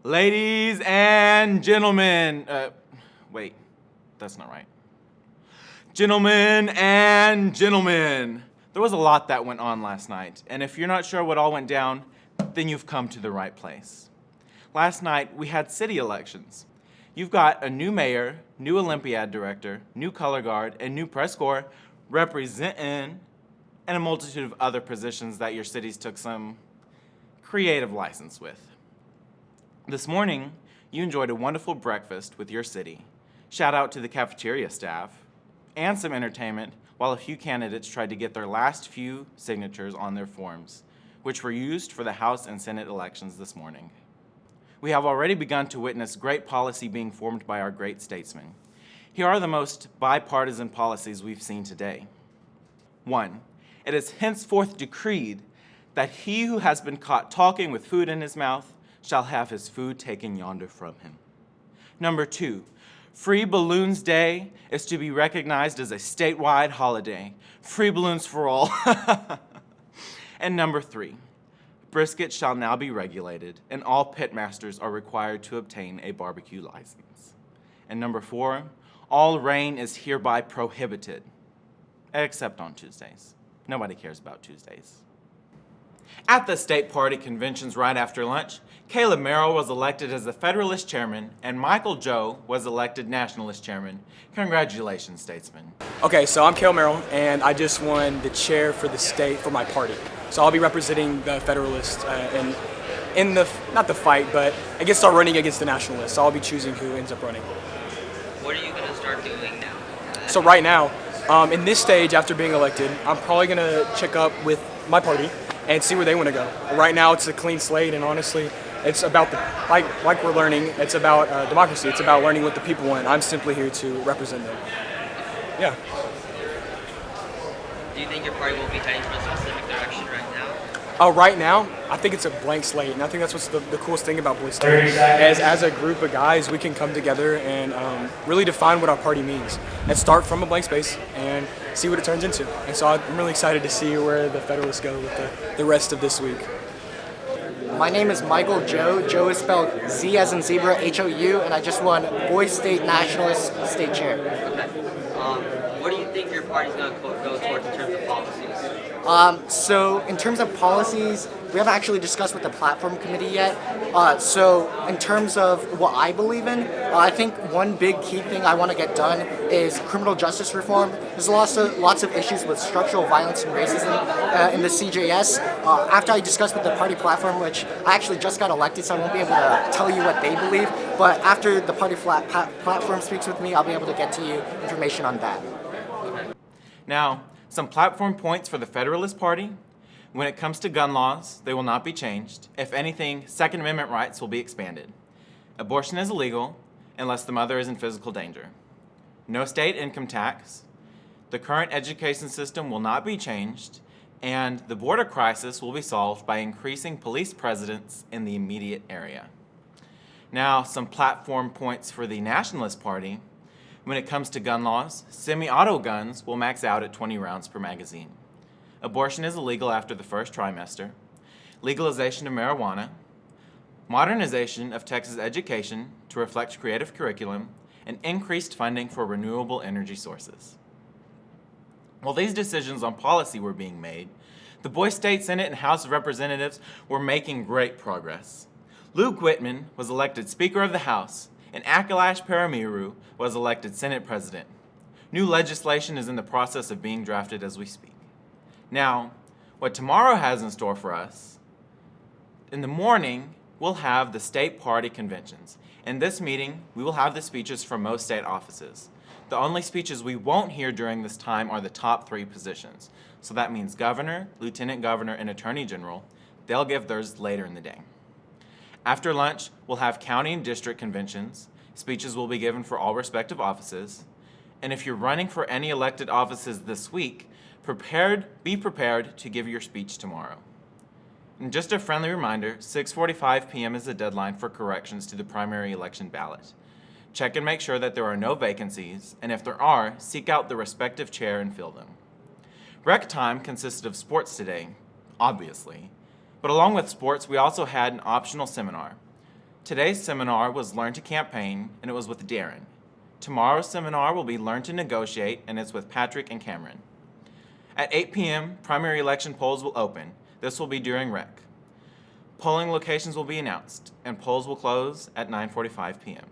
Ladies and gentlemen, wait, that's not right. Gentlemen and gentlemen, there was a lot that went on last night, and if you're not sure what all went down, then you've come to the right place. Last night, we had city elections. You've got a new mayor, new Olympiad director, new color guard, and new press corps representing, and a multitude of other positions that your cities took some creative license with. This morning, you enjoyed a wonderful breakfast with your city. Shout out to the cafeteria staff, and some entertainment while a few candidates tried to get their last few signatures on their forms, which were used for the House and Senate elections this morning. We have already begun to witness great policy being formed by our great statesmen. Here are the most bipartisan policies we've seen today. 1. It is henceforth decreed that he who has been caught talking with food in his mouth shall have his food taken yonder from him. Number 2, Free Balloons Day is to be recognized as a statewide holiday. Free balloons for all. And number 3, brisket shall now be regulated, and all pitmasters are required to obtain a barbecue license. And number 4, all rain is hereby prohibited, except on Tuesdays. Nobody cares about Tuesdays. At the state party conventions right after lunch, Caleb Merrill was elected as the Federalist Chairman, and Michael Joe was elected Nationalist Chairman. Congratulations, statesmen. Okay, so I'm Caleb Merrill, and I just won the chair for the state for my party. So I'll be representing the Federalists in the, not the fight, but I guess start running against the Nationalists. So I'll be choosing who ends up running. What are you going to start doing now? So right now, in this stage after being elected, I'm probably going to check up with my party and see where they want to go. Right now, it's a clean slate, and honestly, it's about like we're learning. It's about democracy. It's about learning what the people want. I'm simply here to represent them. Yeah. Do you think your party will be heading for a specific direction right now? Right now, I think it's a blank slate, and I think that's what's the coolest thing about Blue State. As a group of guys, we can come together and really define what our party means, and start from a blank space and see what it turns into. And so I'm really excited to see where the Federalists go with the rest of this week. My name is Michael Joe. Joe is spelled Z as in zebra, H-O-U, and I just won Boys State Nationalist State Chair. Okay. What do you think your party's going to go towards in terms of policies? So in terms of policies, we haven't actually discussed with the platform committee yet. So in terms of what I believe in, I think one big key thing I want to get done is criminal justice reform. There's lots of issues with structural violence and racism in the CJS. After I discussed with the party platform, which I actually just got elected, so I won't be able to tell you what they believe, but after the party platform speaks with me, I'll be able to get to you information on that. Now, some platform points for the Federalist Party. When it comes to gun laws, they will not be changed. If anything, Second Amendment rights will be expanded. Abortion is illegal unless the mother is in physical danger. No state income tax. The current education system will not be changed, and the border crisis will be solved by increasing police presence in the immediate area. Now, some platform points for the Nationalist Party. When it comes to gun laws, semi-auto guns will max out at 20 rounds per magazine. Abortion is illegal after the first trimester. Legalization of marijuana. Modernization of Texas education to reflect creative curriculum, and increased funding for renewable energy sources. While these decisions on policy were being made, the Boys State Senate and House of Representatives were making great progress. Luke Whitman was elected Speaker of the House, and Akalash Paramiru was elected Senate President. New legislation is in the process of being drafted as we speak. Now, what tomorrow has in store for us, in the morning, we'll have the state party conventions. In this meeting, we will have the speeches from most state offices. The only speeches we won't hear during this time are the top 3 positions. So that means governor, lieutenant governor, and attorney general. They'll give theirs later in the day. After lunch, we'll have county and district conventions. Speeches will be given for all respective offices. And if you're running for any elected offices this week, be prepared to give your speech tomorrow. And just a friendly reminder, 6:45 p.m. is the deadline for corrections to the primary election ballot. Check and make sure that there are no vacancies, and if there are, seek out the respective chair and fill them. Rec time consisted of sports today, obviously, but along with sports, we also had an optional seminar. Today's seminar was Learn to Campaign, and it was with Darren. Tomorrow's seminar will be Learn to Negotiate, and it's with Patrick and Cameron. At 8 p.m., primary election polls will open. This will be during rec. Polling locations will be announced, and polls will close at 9:45 p.m.